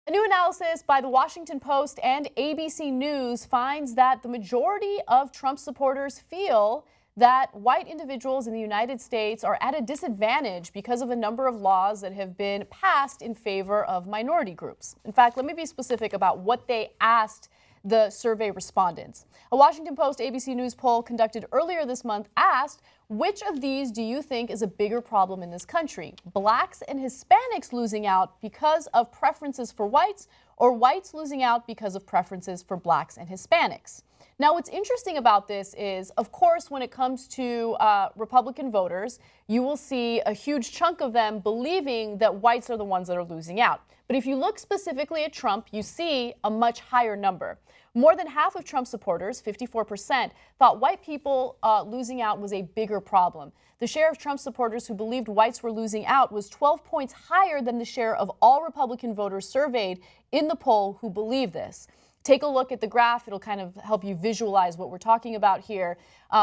A new analysis by the Washington Post and ABC News finds that the majority of Trump supporters feel that white individuals in the United States are at a disadvantage because of a number of laws that have been passed in favor of minority groups. In fact, let me be specific about what they asked the survey respondents. A Washington Post ABC News poll conducted earlier this month asked, which of these do you think is a bigger problem in this country? Blacks and Hispanics losing out because of preferences for whites, or whites losing out because of preferences for blacks and Hispanics? Now, what's interesting about this is, of course, when it comes to Republican voters, you will see a huge chunk of them believing that whites are the ones that are losing out. But if you look specifically at Trump, you see a much higher number. More than half of Trump supporters, 54%, thought white people losing out was a bigger problem. The share of Trump supporters who believed whites were losing out was 12 points higher than the share of all Republican voters surveyed in the poll who believe this. Take a look at the graph. It'll kind of help you visualize what we're talking about here.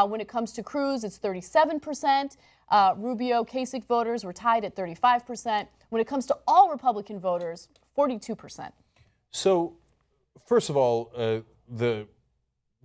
When it comes to Cruz, it's 37%. Rubio, Kasich voters were tied at 35%. When it comes to all Republican voters, 42%. So, first of all, the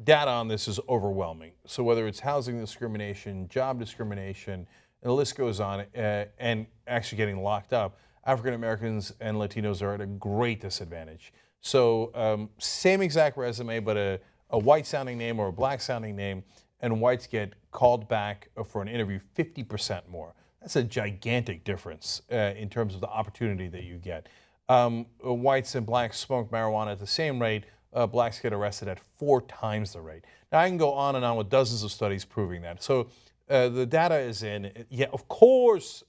data on this is overwhelming. So whether it's housing discrimination, job discrimination, and the list goes on, and actually getting locked up, African Americans and Latinos are at a great disadvantage. So same exact resume, but a white-sounding name or a black-sounding name, and whites get called back for an interview 50% more. That's a gigantic difference in terms of the opportunity that you get. Whites and blacks smoke marijuana at the same rate. Blacks get arrested at 4 times the rate. Now, I can go on and on with dozens of studies proving that. So the data is in. Yeah, of course,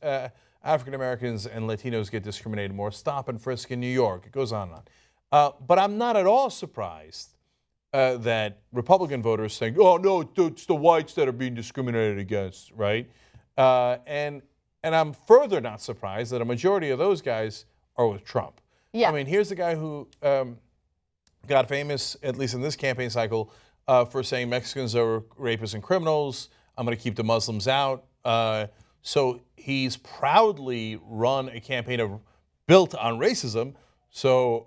African Americans and Latinos get discriminated more. Stop and frisk in New York. It goes on and on. But I'm not at all surprised that Republican voters think, oh, no, it's the whites that are being discriminated against, right? And I'm further not surprised that a majority of those guys are with Trump. Yeah. I mean, here's the guy who got famous, at least in this campaign cycle, for saying Mexicans are rapists and criminals. I'm going to keep the Muslims out. So he's proudly run a campaign built on racism. So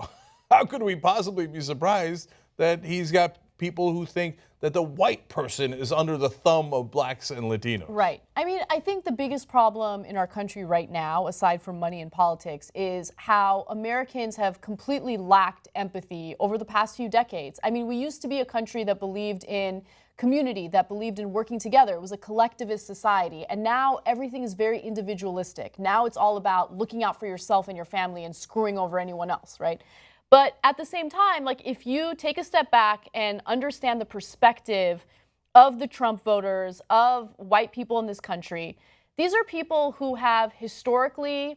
how could we possibly be surprised that he's got people who think that the white person is under the thumb of blacks and Latinos? Right. I mean, I think the biggest problem in our country right now, aside from money and politics, is how Americans have completely lacked empathy over the past few decades. I mean, we used to be a country that believed in community, that believed in working together. It was a collectivist society. And now everything is very individualistic. Now it's all about looking out for yourself and your family and screwing over anyone else, right? But at the same time, like, if you take a step back and understand the perspective of the Trump voters, of white people in this country, these are people who have historically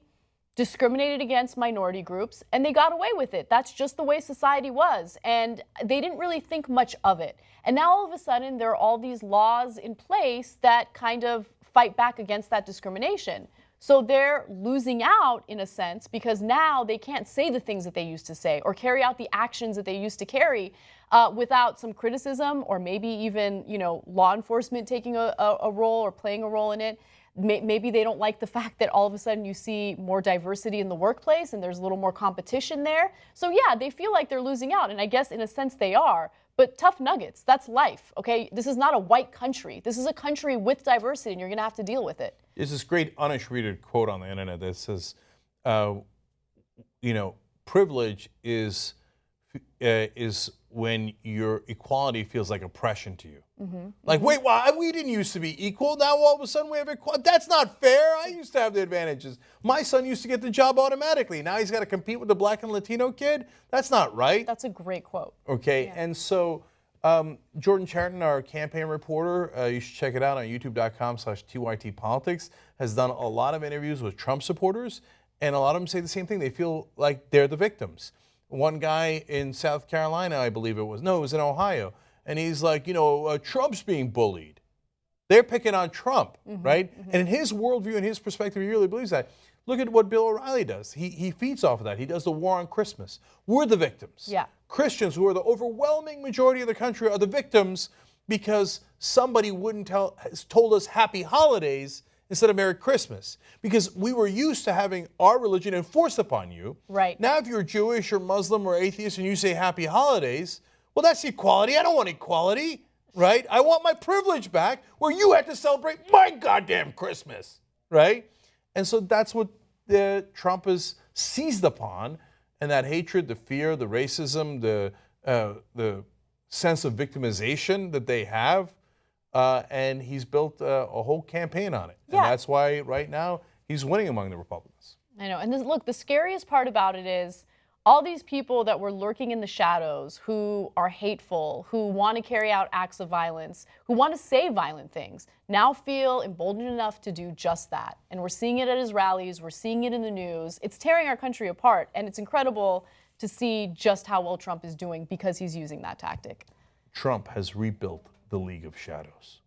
discriminated against minority groups, and they got away with it. That's just the way society was, and they didn't really think much of it. And now all of a sudden, there are all these laws in place that kind of fight back against that discrimination. So they're losing out, in a sense, because now they can't say the things that they used to say or carry out the actions that they used to carry without some criticism, or maybe even, law enforcement taking a role or playing a role in it. Maybe they don't like the fact that all of a sudden you see more diversity in the workplace and there's a little more competition there. So yeah, they feel like they're losing out, and I guess in a sense they are. But tough nuggets, that's life, okay? This is not a white country. This is a country with diversity, and you're going to have to deal with it. There's this great unattributed quote on the internet that says, privilege is when your equality feels like oppression to you. Mm-hmm. Like, wait, why? We didn't used to be equal. Now all of a sudden we have equality. That's not fair. I used to have the advantages. My son used to get the job automatically. Now he's got to compete with the black and Latino kid. That's not right. That's a great quote. Okay, yeah. And so Jordan Chariton, our campaign reporter, you should check it out on youtube.com/TYTpolitics, has done a lot of interviews with Trump supporters, and a lot of them say the same thing. They feel like they're the victims. One guy in South Carolina, I believe it was in Ohio, and he's like, Trump's being bullied. They're picking on Trump, right? Mm-hmm. And in his worldview and his perspective, he really believes that. Look at what Bill O'Reilly does. He feeds off of that. He does the war on Christmas. We're the victims. Yeah. Christians, who are the overwhelming majority of the country, are the victims because somebody told us happy holidays instead of Merry Christmas, because we were used to having our religion enforced upon you. Right. Now, if you're Jewish or Muslim or atheist and you say Happy Holidays, well, that's equality. I don't want equality, right? I want my privilege back where you had to celebrate my goddamn Christmas, right? And so that's what Trump has seized upon, and that hatred, the fear, the racism, the sense of victimization that they have. And he's built a whole campaign on it. Yeah. And that's why right now he's winning among the Republicans. I know. And look, the scariest part about it is all these people that were lurking in the shadows, who are hateful, who want to carry out acts of violence, who want to say violent things, now feel emboldened enough to do just that. And we're seeing it at his rallies. We're seeing it in the news. It's tearing our country apart. And it's incredible to see just how well Trump is doing because he's using that tactic. Trump has rebuilt the League of Shadows.